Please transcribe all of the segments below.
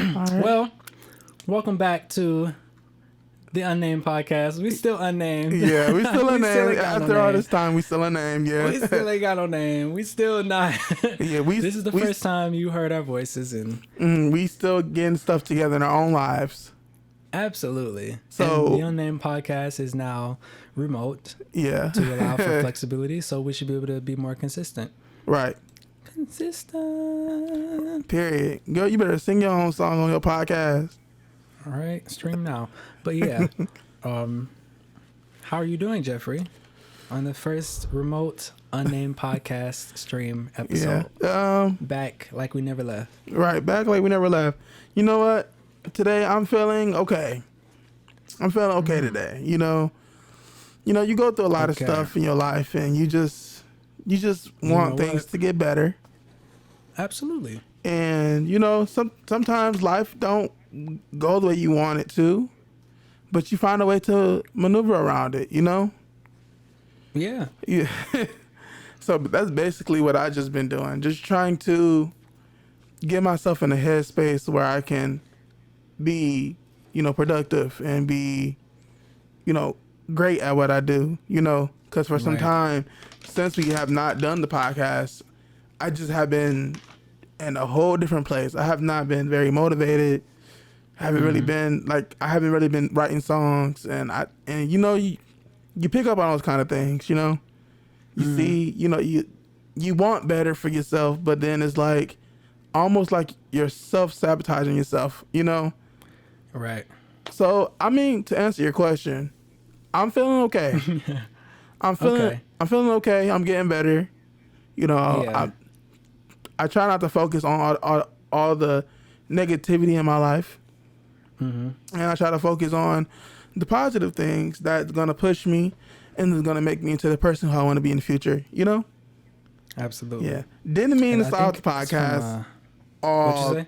All right. Well, welcome back to the Unnamed Podcast. We still unnamed. Yeah, we still We still unnamed. ain't got no After all name. this time, we still unnamed. Yeah. We still ain't got no name. We still not. Yeah, This is the first time you heard our voices, and we still getting stuff together in our own lives. absolutely. So- and the Unnamed Podcast is now remote Yeah. to allow for flexibility, so we should be able to be more consistent. Right. Consistent. Period. Girl, you better sing your own song on your podcast. All right, stream now. But yeah, how are you doing, Jeffrey? On the first remote Unnamed Podcast stream episode. Yeah. Back like we never left. Right. Back like we never left. You know what? Today I'm feeling okay. I'm feeling okay today. You know, you go through a lot of Okay. stuff in your life, and you just know want things what? to get better. Absolutely. And sometimes life don't go the way you want it to, but you find a way to maneuver around it. Yeah. Yeah. So that's basically what I just been doing, just trying to get myself in a headspace where I can be, productive and be, great at what I do. Because for some Right. time since we have not done the podcast, I just have been in a whole different place. I have not been very motivated. I haven't really been I haven't really been writing songs, and you pick up on those kind of things. You see, you want better for yourself, but then it's like almost like you're self-sabotaging yourself. Right. So I mean, to answer your question, I'm feeling okay. I'm feeling okay. I'm getting better. Yeah. I try not to focus on all the negativity in my life. Mm-hmm. And I try to focus on the positive things that's going to push me and is going to make me into the person who I want to be in the future, Absolutely. Yeah. Didn't mean And to I start the think it's from, podcast. what'd you say?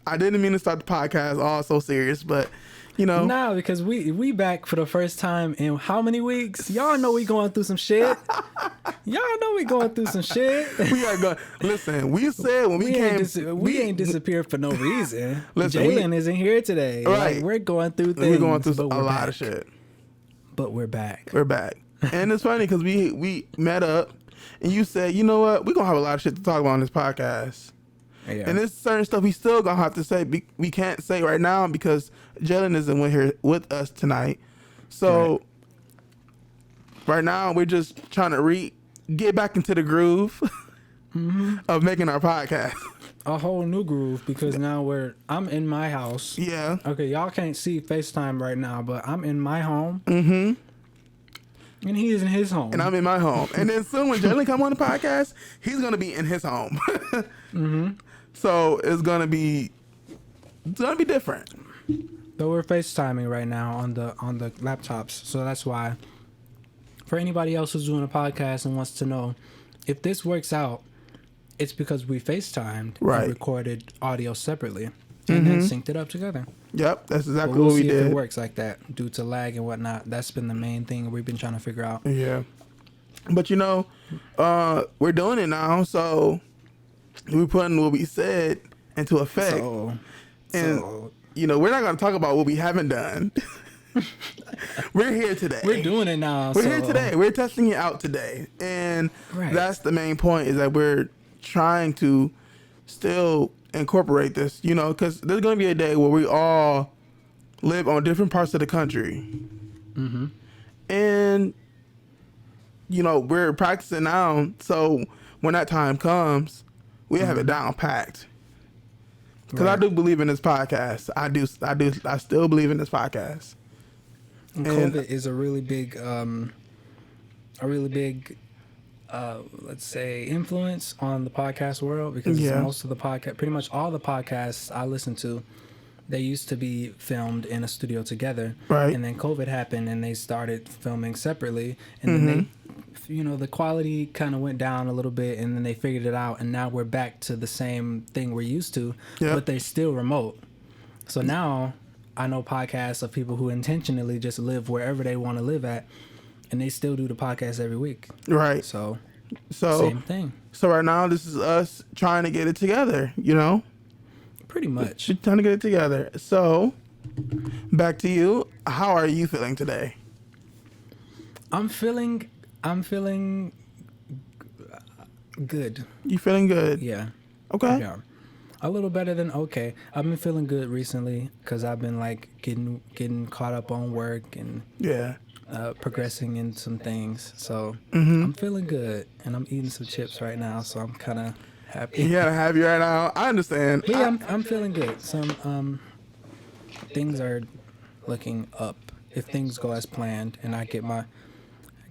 I didn't mean to start the podcast all so serious, but, No, because we back for the first time in how many weeks? Y'all know we going through some shit. Y'all know we going through some shit. we are going. Listen, we said when we came. We ain't disappeared for no reason. Listen, Jalen isn't here today. Right. Like, we're going through things. We're going through but a we're lot back. of shit. But we're back. We're back. And it's funny because we met up and you said, you know what? We're going to have a lot of shit to talk about on this podcast. Yeah. And there's certain stuff we still going to have to say. We can't say right now because Jalen isn't here with us tonight. So right now we're just trying to get back into the groove of making our podcast. A whole new groove because now I'm in my house. Yeah. Okay, y'all can't see FaceTime right now, but I'm in my home. Mm-hmm. And he is in his home. And I'm in my home. And then soon when Jalen come on the podcast, he's going to be in his home. Mm-hmm. So it's going to be different. But we're FaceTiming right now on the laptops. So that's why. For anybody else who's doing a podcast and wants to know, if this works out, it's because we FaceTimed Right. and recorded audio separately and then synced it up together. Yep, that's But exactly we'll what we see if did. it works like that due to lag and whatnot. That's been the main thing we've been trying to figure out. Yeah. But we're doing it now, so we're putting what we said into effect. And we're not going to talk about what we haven't done. We're here today. We're doing it now. We're here today. We're testing it out today. And Right. that's the main point, is that we're trying to still incorporate this, because there's going to be a day where we all live on different parts of the country. Mm-hmm. And, we're practicing now. So when that time comes, we have it down packed. Because I Right. do believe in this podcast. I still believe in this podcast. And And- COVID is a really big, let's say, influence on the podcast world because Yeah. most of the pretty much all the podcasts I listen to, they used to be filmed in a studio together. Right. And then COVID happened and they started filming separately. And then the quality kind of went down a little bit and then they figured it out. And now we're back to the same thing we're used to, Yep. but they're still remote. So now I know podcasts of people who intentionally just live wherever they want to live at, and they still do the podcast every week. Right. So So same thing. So right now, this is us trying to get it together, Pretty much. Just trying to get it together. So, back to you. How are you feeling today? I'm feeling good. You feeling good? Yeah. Okay. Yeah. A little better than okay. I've been feeling good recently because I've been like getting caught up on work and Yeah. progressing in some things. So I'm feeling good, and I'm eating some chips right now. So I'm kind of happy. You gotta have you right now. I understand. But yeah, I'm feeling good. Some things are looking up. If things go as planned, and I get my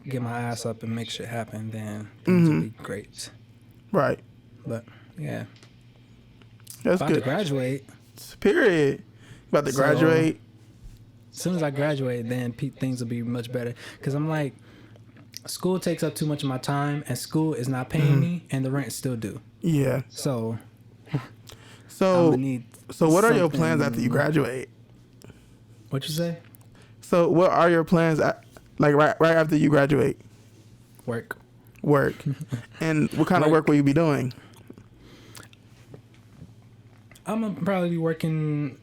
ass up and make shit happen, then things will be great. Right. But yeah, That's about good. to graduate. Period. About to graduate. As soon as I graduate, then things will be much better. Because I'm like, school takes up too much of my time, and school is not paying me, and the rent is still due. Yeah. So I'm So gonna need what are your something- plans after you graduate? What you say? So what are your plans like right after you graduate? Work. Work. And what kind of work will you be doing? I'm gonna probably be working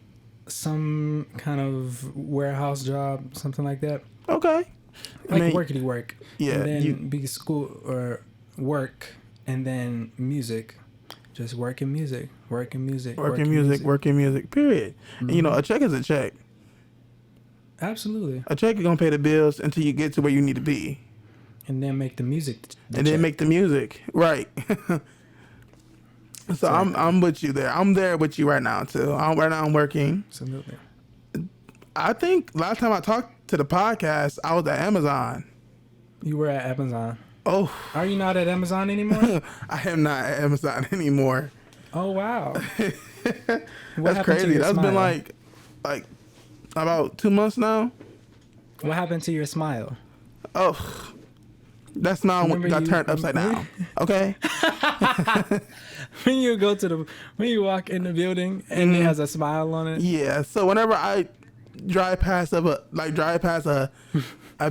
some kind of warehouse job, something like that. Okay. Like I mean, workity work. yeah, And then be school or work, and then music. Just working music. working music, period. And you know, a check is a check. Absolutely. A check is gonna pay the bills until you get to where you need to be. And then make the music. And then make the music. Right. So I'm with you there. I'm there with you right now too. Right now I'm working. Absolutely. I think last time I talked to the podcast, I was at Amazon. You were at Amazon. Oh, Are you not at Amazon anymore? I am not at Amazon anymore. Oh wow. That's crazy. That's been like about 2 months now. What happened to your smile? Oh, that's now Remember got you- turned upside down. Okay. When you walk in the building and it has a smile on it. Yeah. So whenever I drive past a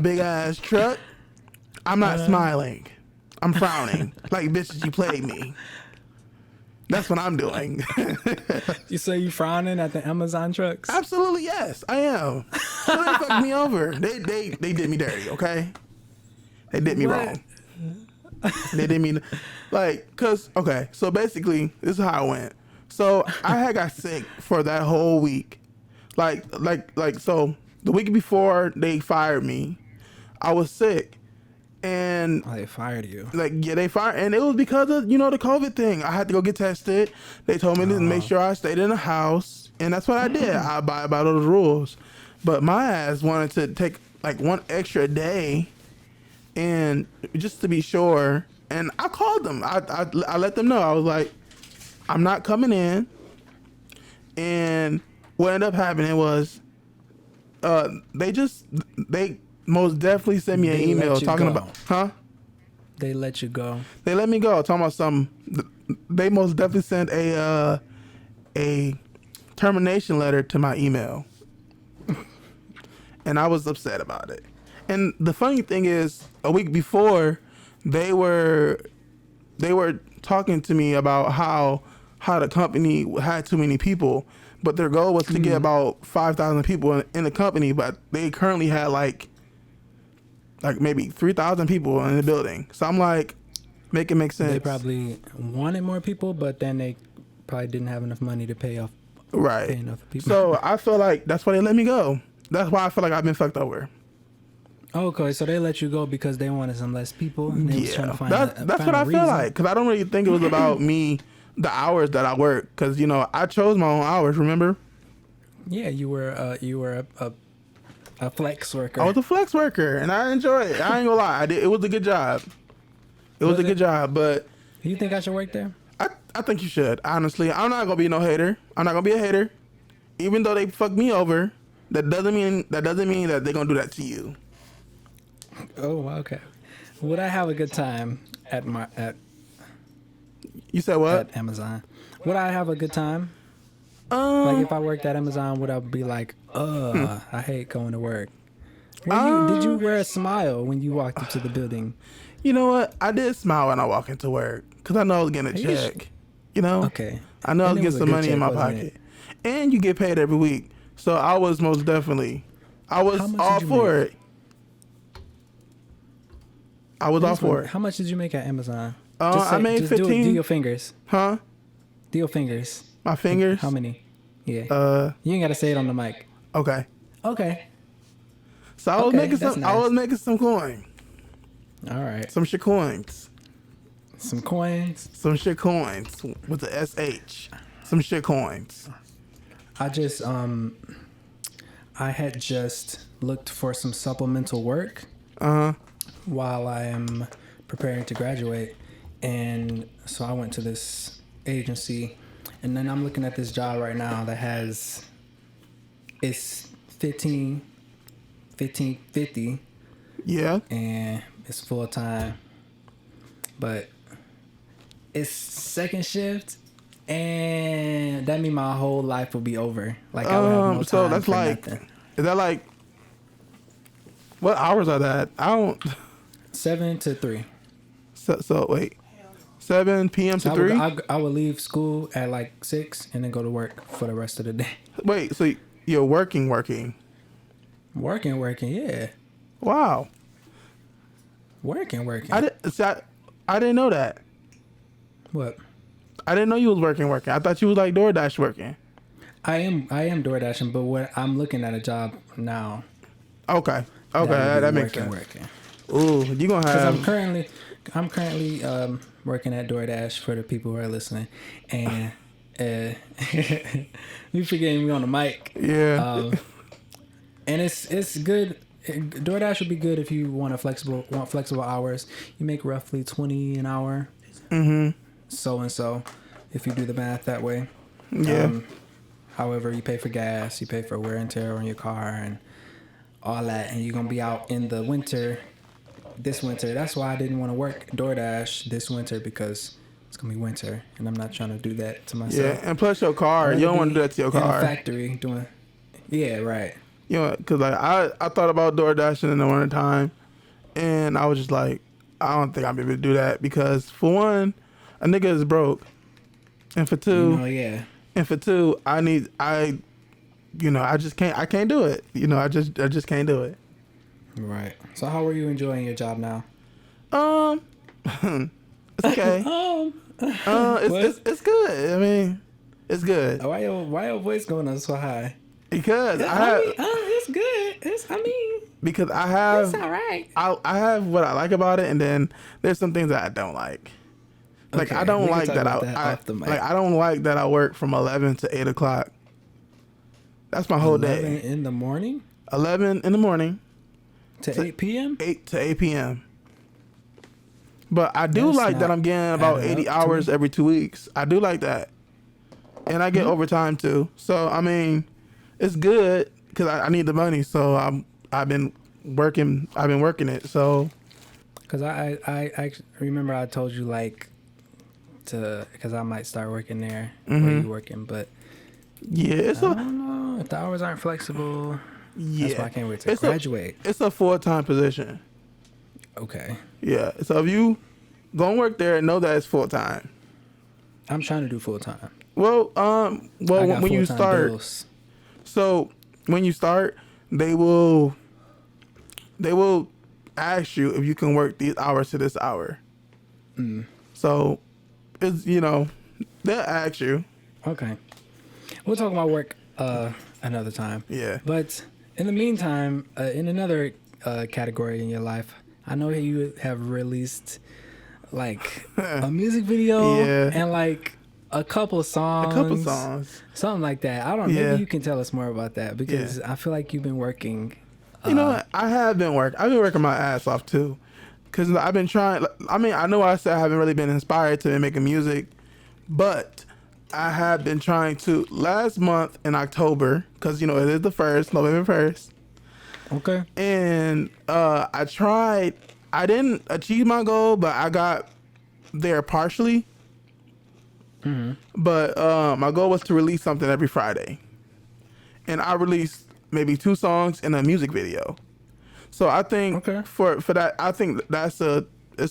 big ass truck, I'm not smiling. I'm frowning. Like, bitch, you played me. That's what I'm doing. You say you frowning at the Amazon trucks? Absolutely, yes, I am. So they fucked me over. They did me dirty, okay? They did me What? wrong. They did me okay, so basically this is how it went. So I had got sick for that whole week. So the week before they fired me, I was sick. And Oh, they fired you. they fired, and it was because of the COVID thing. I had to go get tested. They told me to make sure I stayed in the house, and that's what I did. I abide by those rules. But my ass wanted to take one extra day, and just to be sure. And I called them. I let them know. I was like, I'm not coming in. And what ended up happening was, they most definitely sent me an They email let you talking go. about, They let you go. They let me go. Talking about they most definitely sent a termination letter to my email, and I was upset about it. And the funny thing is, a week before, they were talking to me about how the company had too many people, but their goal was to get about 5,000 people in the company, but they currently had like maybe 3,000 people in the building. So I'm like, make it make sense. They probably wanted more people, but then they probably didn't have enough money to pay enough people. So I feel like that's why they let me go. That's why I feel like I've been fucked over. Okay, so they let you go because they wanted some less people. And they was trying to find that's what I feel like. Because I don't really think it was about me, the hours that I work. Because I chose my own hours. Remember? Yeah, you were a flex worker. I was a flex worker, and I enjoy it. I ain't gonna lie. It was a good job. It was a good job, but You think I should work there? I think you should. Honestly, I'm not gonna be no hater. I'm not gonna be a hater. Even though they fucked me over, that doesn't mean that they're gonna do that to you. Oh, okay. Would I have a good time at You said what? at Amazon? Would I have a good time? Like if I worked at Amazon, would I be like, I hate going to work? Did you wear a smile when you walked into the building? You know what? I did smile when I walked into work because I know I was getting a check. Okay. I know I was And it getting was a some good money in check, my wasn't pocket. it? and you get paid every week. So I was most definitely, I was How much all did you for make? it. I was all for it. How much did you make at Amazon? I made just do 15. your fingers. Huh? Do your fingers. My fingers. How many? Yeah. You ain't gotta say it on the mic. Okay. Okay. So I was Okay, making that's some. nice. I was making some coin. All right. Some shit coins. Some coins. Some shit coins with the SH. Some shit coins. I just I had just looked for some supplemental work while I am preparing to graduate, and so I went to this agency, and then I'm looking at this job right now that has it's 15.50 Yeah. and it's full time, but it's second shift, and that means my whole life will be over. Like I would have no time So that's for like, nothing. is that like, what hours are that? I don't. 7 to 3. So wait, 7 p.m. to So 3. I would leave school at like 6 and then go to work for the rest of the day. Wait, so you're working? Working, yeah. Wow. Working. I didn't know that. What? I didn't know you was working. I thought you was like DoorDash working. I am DoorDashing, but what I'm looking at a job now. Okay, that makes sense. Working. Ooh, you gonna Because have? I'm currently working at DoorDash for the people who are listening, and you forgetting me on the mic. Yeah. And it's good. DoorDash would be good if you want flexible hours. You make roughly $20 an hour. Mm-hmm. So if you do the math that way. Yeah. However, you pay for gas, you pay for wear and tear on your car, and all that, and you're gonna be out in the winter. This winter, that's why I didn't want to work DoorDash this winter, because it's gonna be winter, and I'm not trying to do that to myself. Yeah, and plus your car, you don't want to do that to your car. In a factory doing. Yeah, right. You know, cause like I thought about DoorDashing in the winter time, and I was just like, I don't think I'll be able to do that, because for one, a nigga is broke, and for two, I can't do it. You know, I just can't do it. Right. So how are you enjoying your job now? It's okay. It's good. I mean, it's good. Why your voice going up so high? Because it's good. It's all right. I have what I like about it, and then there's some things that I don't like. Like, Okay, I don't we can like talk that about that off the mic. I don't like that I work from 11 to 8 o'clock. That's my whole 11 day. in the morning 11 in the morning to 8 p.m. 8 to 8 p.m. But I do That's like that not I'm getting about adding 80 up to hours me. every 2 weeks. I do like that. And I get overtime too. So, I mean, it's good because I need the money. So, I've been working it. So, Because I remember I told you, like, because I might start working there where you working, but yeah, I don't know if the hours aren't flexible. yeah. That's why I can't wait to graduate. It's a full-time position. Okay. Yeah. So if you go and work there, know that it's full-time. I'm trying to do full time. Well, I got when you full-time start, bills. so when you start, they will ask you if you can work these hours to this hour. So it's, they'll ask you. Okay. We'll talk about work another time. Yeah. But in the meantime, in another category in your life, I know you have released like a music video and like a couple songs. Something like that. I don't know. Yeah. Maybe you can tell us more about that, because I feel like you've been working. You know what? I've been working my ass off too. Because I've been trying. I mean, I know I said I haven't really been inspired to making music, but I have been trying to. Last month in October, because, it is the 1st, November 1st. Okay. And I tried. I didn't achieve my goal, but I got there partially. But my goal was to release something every Friday. And I released maybe 2 songs and a music video. So I think for that, I think that's a great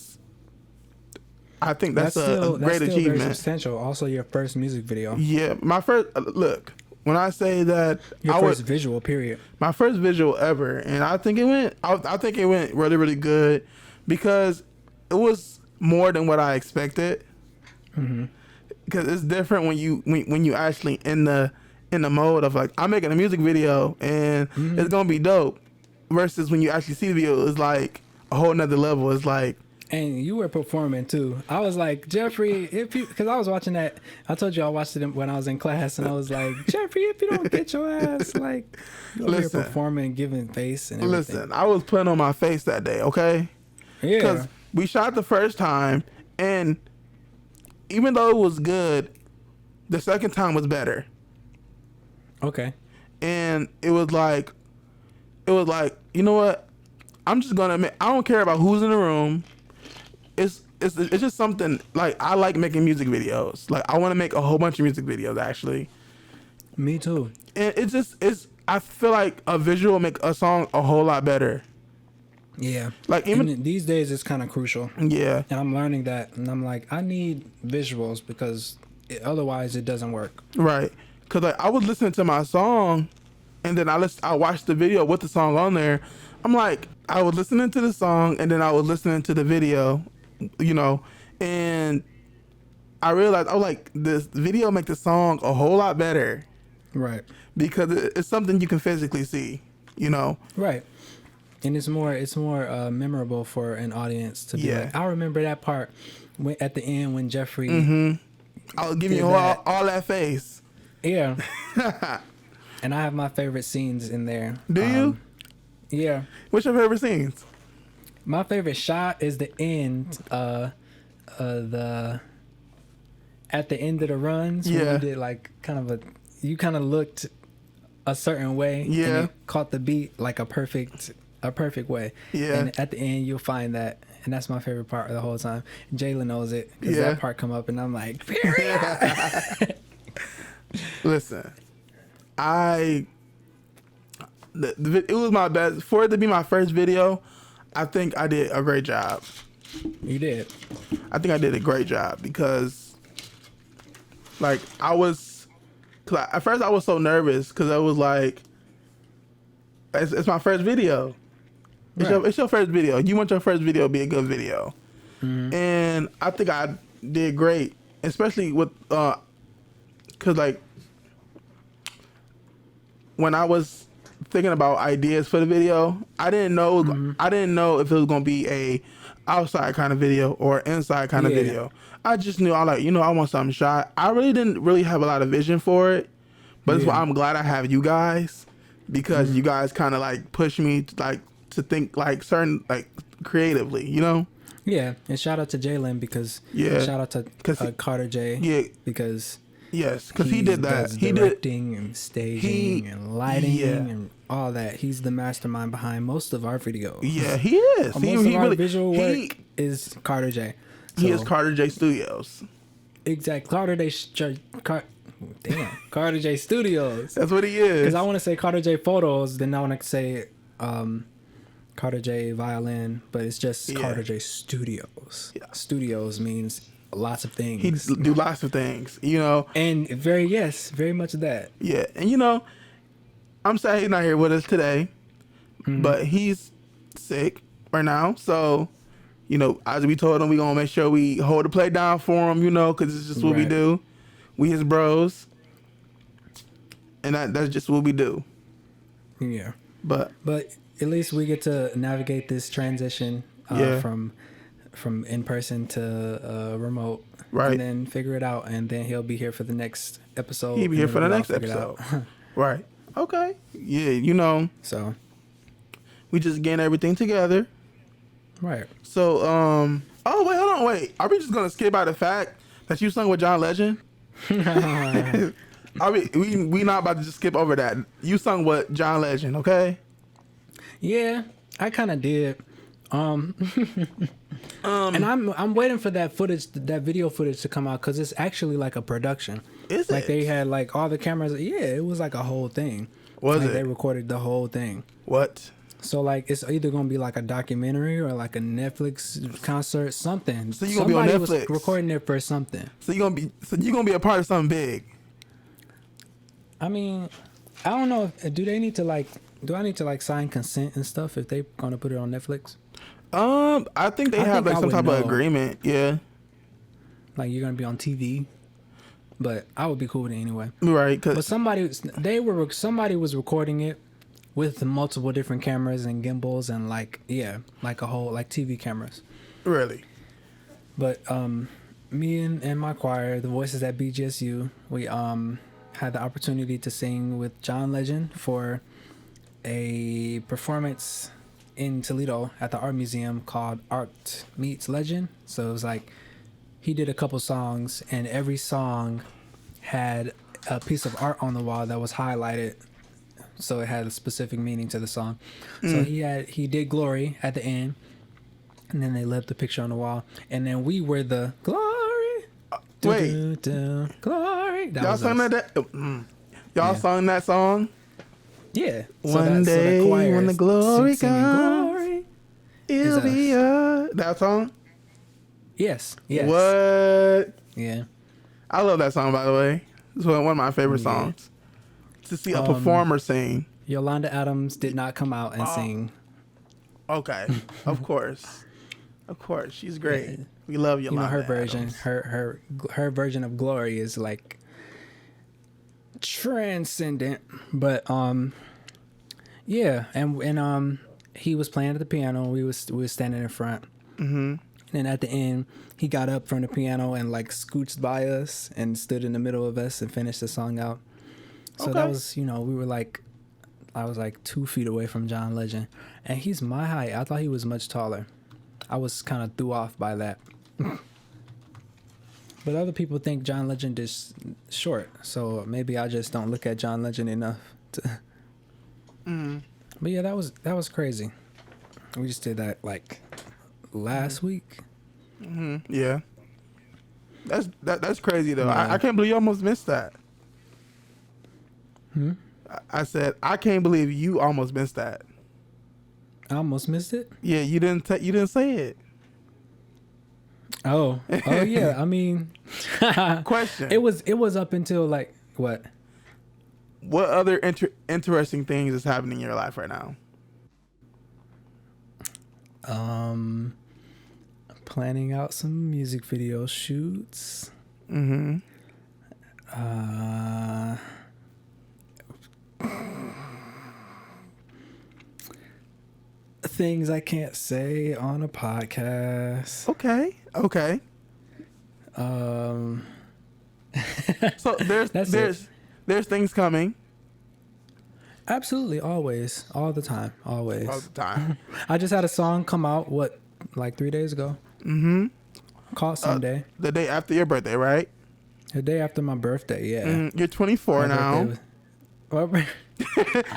still achievement. very substantial. Also, your first music video. Yeah, my first look. When I say that, Your first visual, period. My first visual ever, and I think it went. I think it went really, really good because it was more than what I expected. Mm-hmm. Because it's different when you actually in the mode of like I'm making a music video and it's gonna be dope, versus when you actually see the video, it's like a whole nother level. It's like. And you were performing too. I was like, Jeffrey, because I was watching that. I told you I watched it when I was in class, and I was like, Jeffrey, if you don't get your ass, like, you're here performing, giving face and everything. Listen, I was putting on my face that day, okay? Yeah. Because we shot the first time, and even though it was good, the second time was better. Okay. And it was like, you know what? I'm just gonna admit, I don't care about who's in the room. It's just something like I like making music videos. Like I want to make a whole bunch of music videos actually. Me too. And it's I feel like a visual make a song a whole lot better. Yeah. Like even and these days it's kind of crucial. Yeah. And I'm learning that, and I'm like, I need visuals because otherwise it doesn't work. Right. Cause like I was listening to my song, and then I watched the video with the song on there. I'm like, I was listening to the song, and then I was listening to the video. You know, and I realized I was like, this video make the song a whole lot better, right? Because it's something you can physically see, you know, right? And it's more memorable for an audience to be like, I remember that part at the end when Jeffrey. I'll give you all that face. Yeah. And I have my favorite scenes in there. Do you? Yeah. What's your favorite scenes? My favorite shot is the end, at the end of the runs. Yeah. When you did like you kind of looked a certain way. Yeah. And you caught the beat like a perfect way. Yeah. And at the end you'll find that, and that's my favorite part of the whole time. Jalen knows it because that part come up, and I'm like, period. Listen, it was my best for it to be my first video. I think I did a great job. You did. I think I did a great job because, like, cause at first I was so nervous because I was like, it's my first video. It's your first video. You want your first video to be a good video. Mm-hmm. And I think I did great, especially with, cause like, when I was thinking about ideas for the video, I didn't know if it was gonna be a outside kind of video or inside kind of video. I just knew I want something shot. I really didn't have a lot of vision for it, but that's why I'm glad I have you guys, because you guys kind of like push me to think like certain like creatively, you know. Yeah, and shout out to Jalen because shout out to Carter J because. Yes, because he did that. He directing and staging and lighting and all that. He's the mastermind behind most of our videos. Yeah, he is. Most of our visual work is Carter J. He is Carter J Studios. Exactly, Carter J Studios. That's what he is. Because I want to say Carter J Photos, then I want to say Carter J Violin, but it's just Carter J Studios. Yeah. Studios means lots of things. He do lots of things, you know. And very much of that. Yeah, and you know, I'm sad he's not here with us today, but he's sick right now. So, you know, as we told him, we gonna make sure we hold the plate down for him, you know, because it's just what we do. We his bros, and that's just what we do. Yeah, but at least we get to navigate this transition from in person to remote, right? And then figure it out, and then he'll be here for the next episode. He'll be here for the next episode, right? Okay, yeah, you know. So we just getting everything together, right? So, oh wait, hold on, wait. Are we just gonna skip by the fact that you sung with John Legend? Are we not about to just skip over that? You sung with John Legend, okay? Yeah, I kind of did. And I'm waiting for that footage, that video footage to come out, because it's actually like a production. Is like it? They had like all the cameras. Yeah, it was like a whole thing. Was like it? They recorded the whole thing. What? So like it's either gonna be like a documentary or like a Netflix concert, something. So you gonna be on Netflix? Was recording it for something. So you gonna be a part of something big. I mean, I don't know. Do they need to like? Do I need to like sign consent and stuff if they gonna put it on Netflix? I think they have think like I some would type know. of agreement. Yeah. Like you're gonna be on TV, but I would be cool with it anyway. Right. But Cause somebody was recording it with multiple different cameras and gimbals and like like a whole like TV cameras. really. But me and my choir, the Voices at BGSU, we had the opportunity to sing with John Legend for a performance in Toledo at the art museum called Art Meets Legend. So it was like he did a couple songs, and every song had a piece of art on the wall that was highlighted, so it had a specific meaning to the song. So he did Glory at the end, and then they left the picture on the wall, and then we were the Glory. Wait. Glory. That Y'all was sung us. that? Y'all Yeah. sung that song? Yeah. One day choir when the is glory singing comes, Glory. it'll us. be that song. Yes. What? Yeah. I love that song, by the way. It's one of my favorite songs. To see a performer sing. Yolanda Adams did not come out and sing. Okay, of course, she's great. We love Yolanda. Her version, Adams. her version of Glory is like transcendent. But yeah, and he was playing at the piano. We was standing in front. Mm-hmm. And at the end, he got up from the piano and like scooched by us and stood in the middle of us and finished the song out. So that was, we were like, I was like 2 feet away from John Legend, and he's my height. I thought he was much taller. I was kind of threw off by that. But other people think John Legend is short, so maybe I just don't look at John Legend enough to. But yeah, that was crazy. We just did that like last week. Yeah, that's crazy though. Yeah. I can't believe you almost missed that. I said I can't believe you almost missed that. I almost missed it. Yeah, you didn't say it. Oh yeah. I mean, Question. It was up until like what? What other interesting things is happening in your life right now? Planning out some music video shoots. Things I can't say on a podcast. Okay. So there's things coming. Absolutely, always, all the time, always. All the time. I just had a song come out like 3 days ago. Called Someday. The day after your birthday, right? The day after my birthday, yeah. You're 24 now.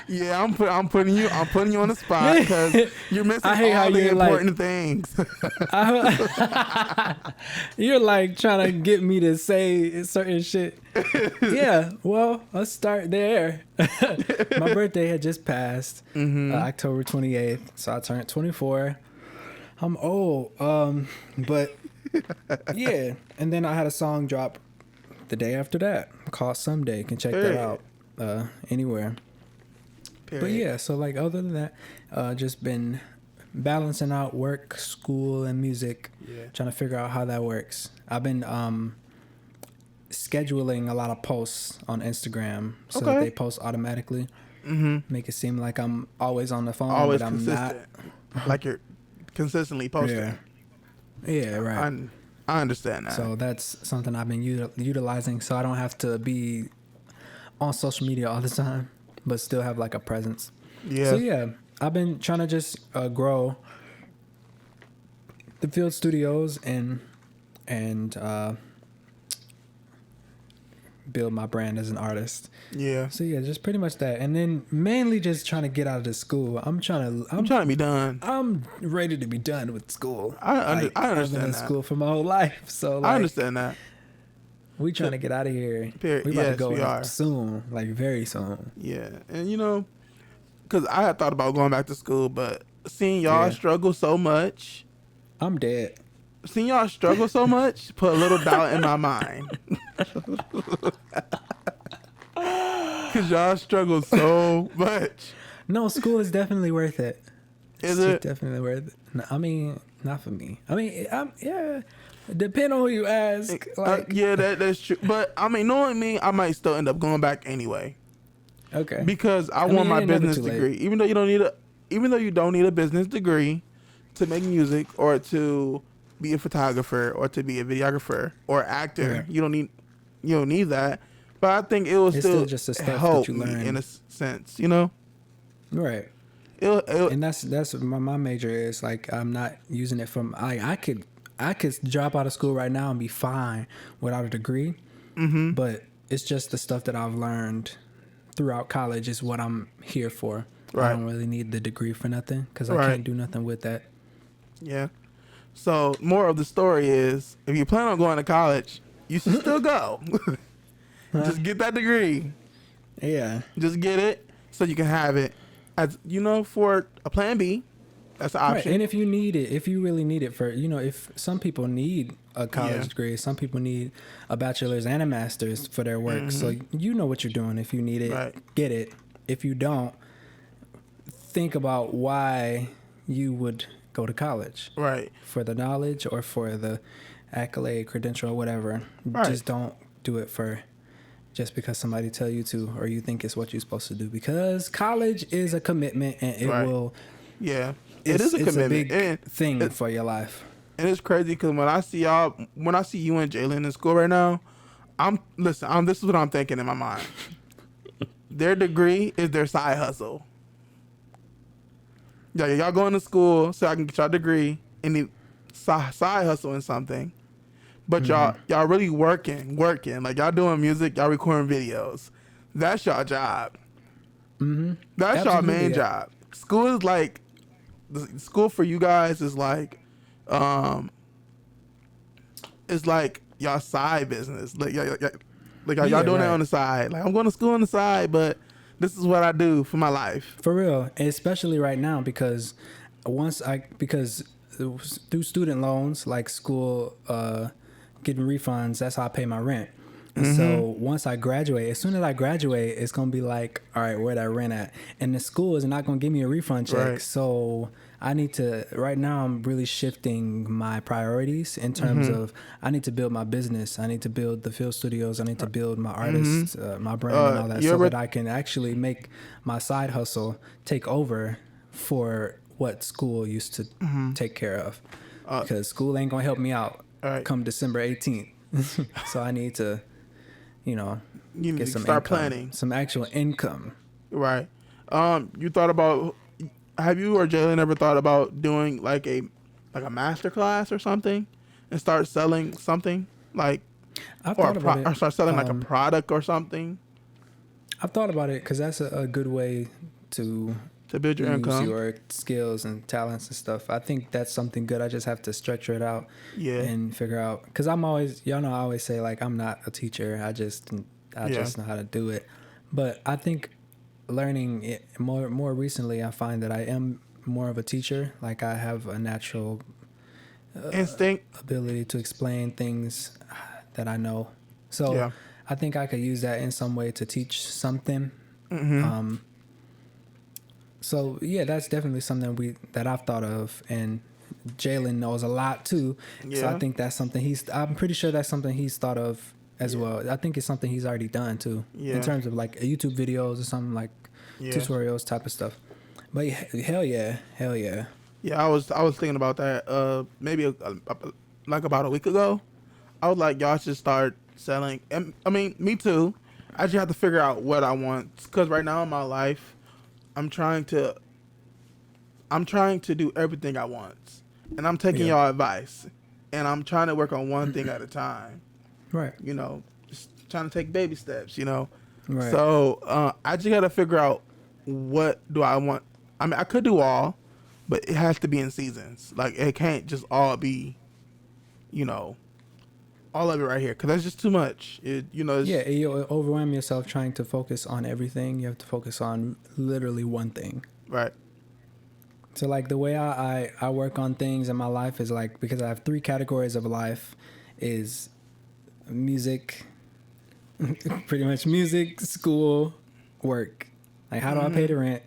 Yeah, I'm putting you on the spot because you're missing all the important things. You're like trying to get me to say certain shit. Yeah, well, let's start there. My birthday had just passed, October 28th, so I turned 24. I'm old, but yeah. And then I had a song drop the day after that called Someday. You can check that out anywhere. But yeah, so like other than that, just been balancing out work, school, and music. Yeah. Trying to figure out how that works. I've been scheduling a lot of posts on Instagram so that they post automatically. Make it seem like I'm always on the phone, always but I'm consistent. not. Like you're consistently posting. Yeah, right. I understand that. So that's something I've been utilizing, so I don't have to be on social media all the time, but still have like a presence. Yeah. So yeah, I've been trying to just grow the field studios and build my brand as an artist. Yeah. So yeah, just pretty much that, and then mainly just trying to get out of the school. I'm trying to be done. I'm ready to be done with school. I understand I've been in school for my whole life, so like, I understand that. We trying to get out of here. Period. We about to go soon, like very soon. Yeah, and because I had thought about going back to school, but seeing y'all struggle so much, I'm dead. Seeing y'all struggle so much put a little doubt in my mind. Because y'all struggle so much. No, school is definitely worth it. Is It's it? definitely worth it. No, I mean, not for me. I mean, yeah. Depend on who you ask. Like, Yeah, that's true. But I mean, knowing me, I might still end up going back anyway. okay. Because I mean, want it my ain't never business too late. degree. Even though you don't need a business degree to make music or to be a photographer or to be a videographer or actor. Right. You don't need that. But I think it will It's still still just the stuff help that you me learn. in a sense, you know? Right. It'll, And that's what my major is. Like, I'm not using it from. I could drop out of school right now and be fine without a degree. mm-hmm. But it's just the stuff that I've learned throughout college is what I'm here for. Right. I don't really need the degree for nothing because I Right. can't do nothing with that. Yeah. So, more of the story is, if you plan on going to college, you should still go. Just get that degree. Yeah. Just get it so you can have it as, for a plan B. That's an Right. option. And if you need it, if you really need it for, if some people need a college degree, some people need a bachelor's and a master's for their work. So you know what you're doing. If you need it, Right. get it. If you don't, think about why you would go to college. Right. For the knowledge or for the accolade, credential, or whatever. Right. Just don't do it for just because somebody tell you to or you think it's what you're supposed to do. Because college is a commitment and it Right. will. Yeah. It is a It's commitment. a big thing for your life. And it's crazy because when I see you and Jalen in school right now, this is what I'm thinking in my mind. Their degree is their side hustle. Yeah, y'all going to school so I can get y'all degree and then side hustle in something. But y'all really working. Like y'all doing music, y'all recording videos. That's y'all job. Mm-hmm. That's y'all main job. School is like, school for you guys is like, it's like y'all side business. Like y'all doing that on the side. Like I'm going to school on the side, but this is what I do for my life. For real, especially right now because through student loans, like school, getting refunds, that's how I pay my rent. And so once I graduate, as soon as I graduate, it's going to be like, all right, where that rent at? And the school is not going to give me a refund check. Right. So I need to, right now I'm really shifting my priorities in terms of, I need to build my business. I need to build the field studios. I need to build my artists, my brand and all that, so that I can actually make my side hustle take over for what school used to take care of. Because school ain't going to help me out come December 18th. So I need to, you get some start income, planning, some actual income. right? You thought about? Have you or Jalen ever thought about doing like a master class or something, and start selling something like, or start selling like a product or something? I've thought about it because that's a good way to build your income, your skills and talents and stuff. I think that's something good. I just have to structure it out, and figure out. Because I'm always, I always say like I'm not a teacher. I just know how to do it. But I think learning it more recently, I find that I am more of a teacher. Like I have a natural instinct, ability to explain things that I know. So I think I could use that in some way to teach something. So yeah, that's definitely something that I've thought of, and Jalen knows a lot too. Yeah. So I think that's something I'm pretty sure that's something he's thought of as well. I think it's something he's already done too, in terms of like YouTube videos or something like tutorials type of stuff. But hell yeah. Yeah, I was thinking about that. Maybe like about a week ago, I was like, y'all should start selling. And I mean, me too. I just have to figure out what I want, because right now in my life, I'm trying to do everything I want, and I'm taking y'all advice, and I'm trying to work on one thing at a time. Right. Just trying to take baby steps. Right. So I just gotta figure out what do I want. I mean, I could do all, but it has to be in seasons. Like it can't just all be, all of it right here, because that's just too much. You overwhelm yourself trying to focus on everything. You have to focus on literally one thing. Right. So like the way I work on things in my life is like, because I have 3 categories of life, is music, pretty much music, school, work. Like, how do I pay the rent?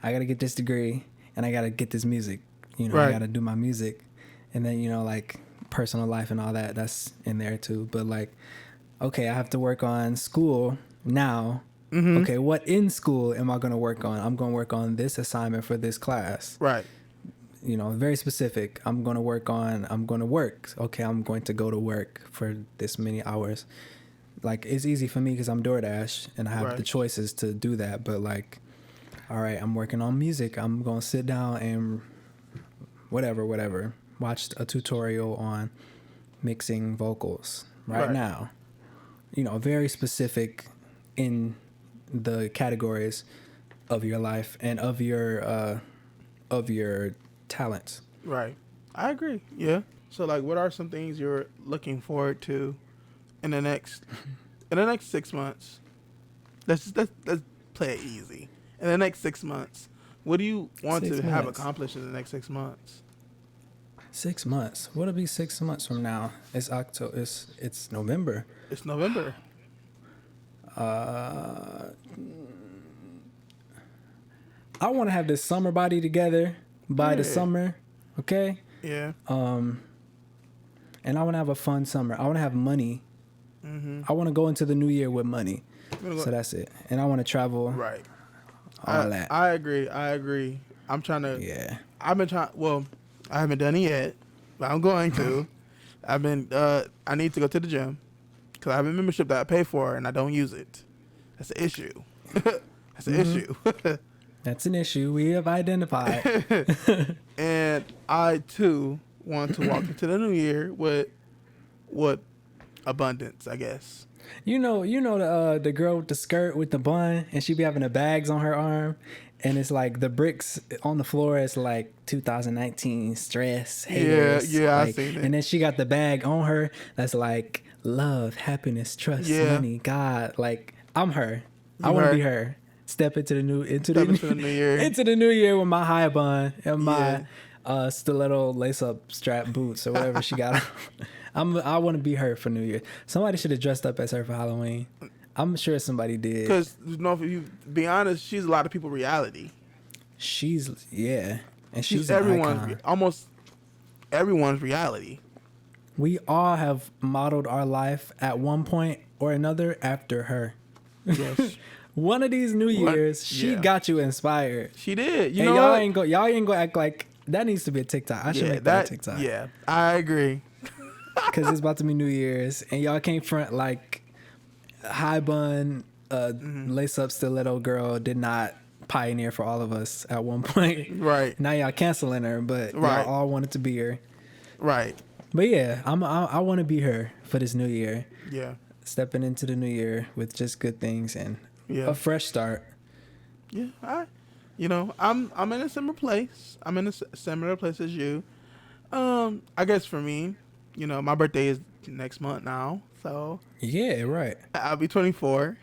I got to get this degree, and I got to get this music. You know, I got to do my music. And then, you know, like, personal life and all that, that's in there too. But, like, okay, I have to work on school now. Okay, what in school am I going to work on? I'm going to work on this assignment for this class. Right. You know, very specific. I'm going to work. Okay, I'm going to go to work for this many hours. Like, it's easy for me because I'm DoorDash and I have the choices to do that. But, like, all right, I'm working on music. I'm going to sit down and whatever. Watch a tutorial on mixing vocals right now. You know, very specific in the categories of your life and of your talents. Right. I agree. Yeah. So, like, what are some things you're looking forward to in the next 6 months? Let's play it easy. In the next 6 months, what do you want to have accomplished in the next 6 months? 6 months. What'll be 6 months from now? It's October. It's November. It's November. I want to have this summer body together by the summer. Okay. Yeah. And I want to have a fun summer. I want to have money. I want to go into the new year with money. So that's it. And I want to travel. Right. All that. I agree. I'm trying to. Yeah. Well, I haven't done it yet, but I'm going to. I need to go to the gym because I have a membership that I pay for and I don't use it. That's an issue. That's an issue. That's an issue we have identified. And I too want to walk into the new year with abundance, I guess. You know the girl with the skirt with the bun, and she be having the bags on her arm, and it's like the bricks on the floor is like 2019 stress, haters. Yeah, like, I seen it. And then she got the bag on her that's like love, happiness, trust, money, God. Like, I'm her. I want to be her. Step into the new year. Into the new year with my high bun and my stiletto lace-up strap boots or whatever she got. I want to be her for New Year. Somebody should have dressed up as her for Halloween. I'm sure somebody did. Because, if you be honest, she's a lot of people's reality. And she's almost everyone's reality. We all have modeled our life at one point or another after her. Yes. One of these New Years, she got you inspired. She did. Y'all ain't gonna act like that needs to be a TikTok. I should make that a TikTok. Yeah, I agree. Because it's about to be New Year's, and y'all can't front like high bun, lace up stiletto girl did not pioneer for all of us at one point. Right. Now y'all canceling her, but y'all all wanted to be her. Right. But yeah, I want to be her for this New Year. Yeah. Stepping into the New Year with just good things and a fresh start. Yeah. I'm in a similar place. I'm in a similar place as you. I guess for me, my birthday is next month now, so yeah, right. I'll be 24.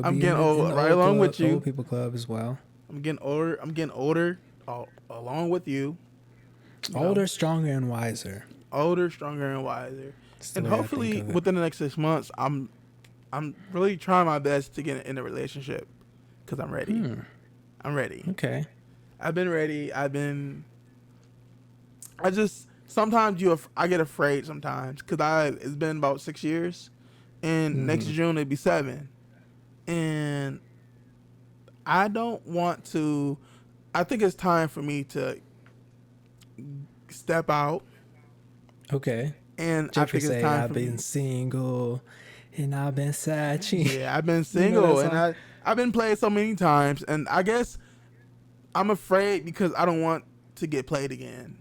I'm getting old, right club, along with you. Old people club as well. I'm getting older, along with you. Older, stronger, and wiser. Older, stronger, and wiser. And hopefully, within the next 6 months, I'm really trying my best to get in a relationship because I'm ready. I'm ready. Okay. I've been ready. Sometimes I get afraid sometimes because it's been about 6 years, and next June it'd be 7, and I don't want to. I think it's time for me to step out. Okay. And Jeffrey I think it's say, time I've been single, and I've been searching. Yeah, I've been single, and I've been played so many times, and I guess I'm afraid because I don't want to get played again.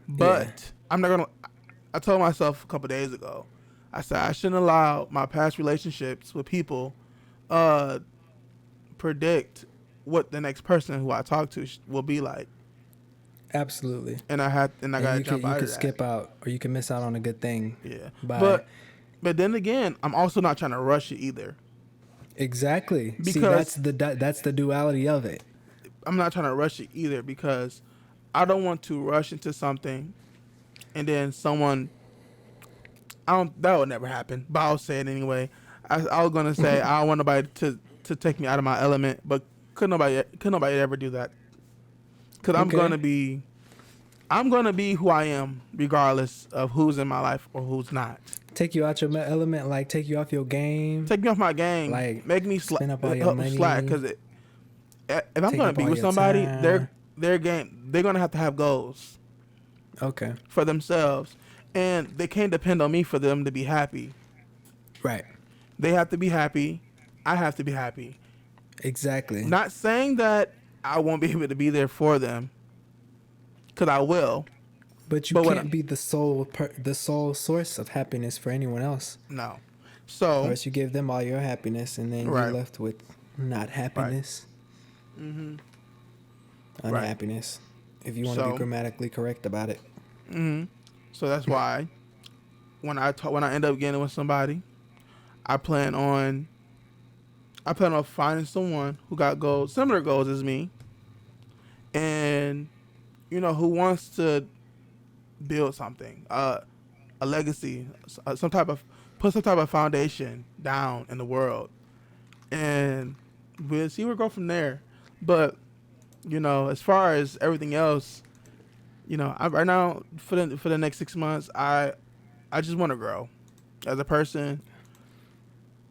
But I'm not gonna. I told myself a couple days ago, I said I shouldn't allow my past relationships with people predict what the next person who I talk to will be like. Absolutely. And I gotta jump out of that. You could skip out, or you can miss out on a good thing. Yeah. But then again, I'm also not trying to rush it either. Exactly. Because see, that's the duality of it. I'm not trying to rush it either because I don't want to rush into something and then that would never happen, but I'll say it anyway. I was going to say I don't want nobody to to take me out of my element, but could nobody ever do that? Because I'm gonna be who I am, regardless of who's in my life or who's not. Take you out your element, like take you off your game. Take me off my game, like make me spend up all your money. slack. Because if I'm gonna be with somebody, time. they're gonna have to have goals. Okay. For themselves, and they can't depend on me for them to be happy. Right. They have to be happy. I have to be happy. Exactly. Not saying that I won't be able to be there for them, because I will. But you can't be the sole source of happiness for anyone else. No. So. Or else you give them all your happiness, and then you're left with not happiness. Right. Mm-hmm. Unhappiness. Right. If you want to be grammatically correct about it. Mm-hmm. So that's why when I end up getting with somebody, I plan on finding someone who got goals, similar goals as me, and who wants to build something, a legacy, put some type of foundation down in the world, and we'll see where we go from there. But as far as everything else, right now for the next 6 months, I just want to grow as a person,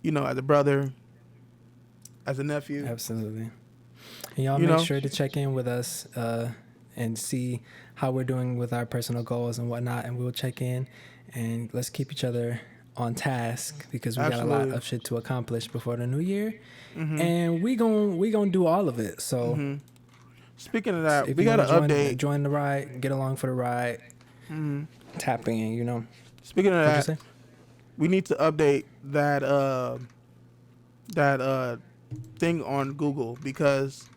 as a brother, as a nephew. Absolutely. And y'all make sure to check in with us and see how we're doing with our personal goals and whatnot, and we'll check in and let's keep each other on task because we got a lot of shit to accomplish before the new year. Mm-hmm. And we gonna do all of it. So speaking of that, we got to update. Join the ride, get along for the ride. Mm-hmm. Tapping in, Speaking of that, we need to update that thing on Google, because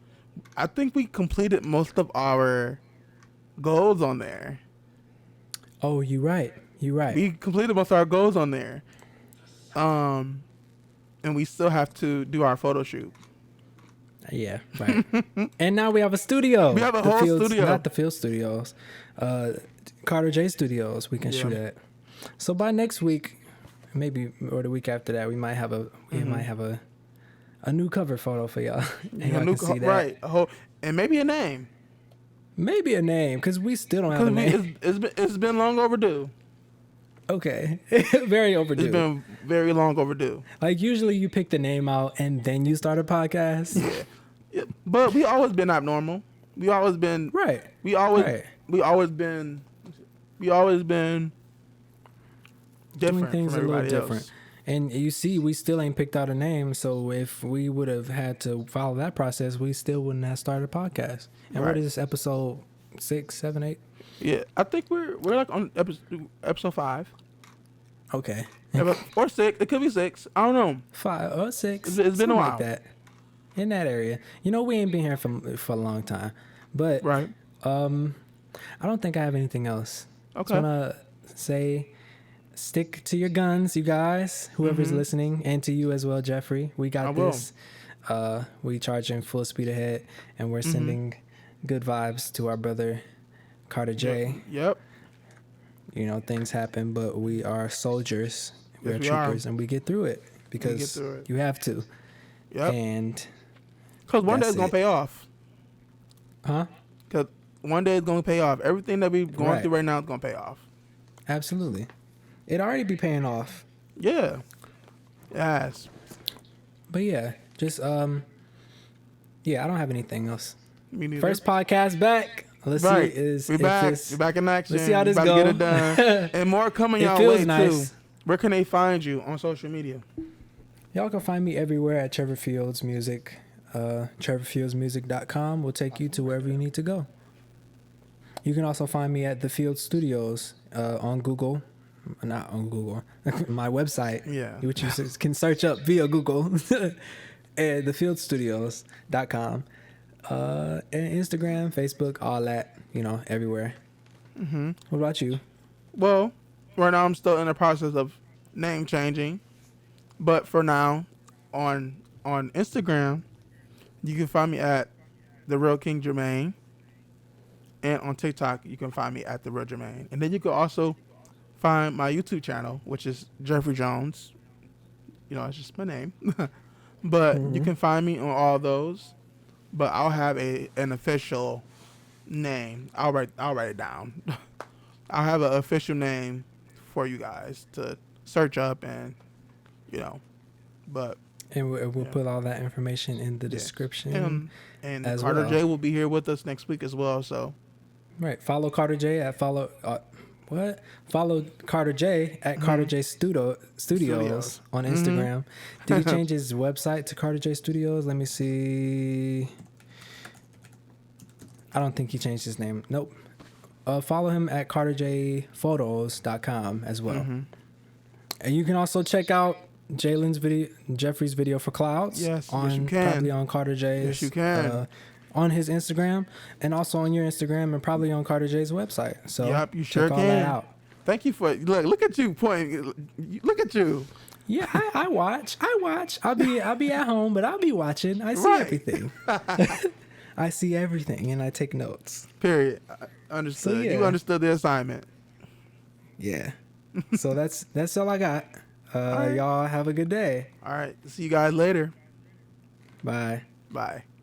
I think we completed most of our goals on there. Oh, you're right. We completed most of our goals on there. And we still have to do our photo shoot. Yeah, right. And now we have a studio. We have a whole studio. Not the Field Studios. Carter J Studios we can shoot at. So by next week, maybe, or the week after that, we might have a new cover photo for y'all. And y'all can see that. Right. And maybe a name. Maybe a name, because we still don't have a name. It's been long overdue. Okay. Very overdue. It's been very long overdue. Like, usually you pick the name out and then you start a podcast. Yeah. But we always been abnormal. We always been right. We always been different. Doing things from a little everybody different. else. And you see, we still ain't picked out a name. So if we would have had to follow that process, we still wouldn't have started a podcast. And what is this, episode 6, 7, 8? Yeah, I think we're like on episode 5. Okay. Or 6. It could be 6. I don't know. 5 or 6. It's been a while. Like that. In that area. We ain't been here for a long time. But right. I don't think I have anything else. Okay. I just want to say, stick to your guns, you guys, whoever's listening, and to you as well, Jeffrey. We got this. We charging full speed ahead, and we're sending good vibes to our brother Carter J. Yep. Things happen, but we are soldiers. We are troopers, and we get through it because you have to. Yep. And because one day it's gonna pay off. Huh? Because one day it's gonna pay off. Everything that we're going through right now is gonna pay off. Absolutely. It already be paying off. Yeah. Yes. But yeah, just I don't have anything else. Me neither. First podcast back. Let's see. We're back. We're back in action. Let's see how this goes. Get it done. And more coming y'all way nice. too. Where can they find you on social media? Y'all can find me everywhere at TreVor Fields Music. TreVorFieldsMusic.com will take you to wherever you need to go. You can also find me at the Field Studios on Google. Not on Google. My website. Yeah. Which you can search up via Google. At thefieldstudios.com. And Instagram, Facebook, all that, everywhere. Mm-hmm. What about you? Well, right now I'm still in the process of name changing. But for now, on Instagram, you can find me at The Real KyngJermaine. And on TikTok, you can find me at The Real Jermaine. And then you can also find my YouTube channel, which is Jeffrey Jones. It's just my name. But you can find me on all those. But I'll have an official name. I'll write it down. I'll have an official name for you guys to search up and, but. And we'll put all that information in the description. And Carter J will be here with us next week as well. So, right. Follow Carter J at Follow Carter J at Carter J Studios on Instagram. Did he change his website to Carter J Studios? Let me see. I don't think he changed his name. Nope. Follow him at carterjphotos.com as well. And you can also check out Jeffrey's video for Clouds. Yes, you can. Probably on Carter J's. Yes, you can. On his Instagram and also on your Instagram and probably on Carter J's website. So you sure check can. all that out. Thank you for look at you pointing. Look at you. Yeah, I watch. I'll be at home, but I'll be watching. I see everything. I see everything and I take notes. Period. Understood. So, you understood the assignment. Yeah. So that's all I got. Y'all have a good day. All right. See you guys later. Bye. Bye.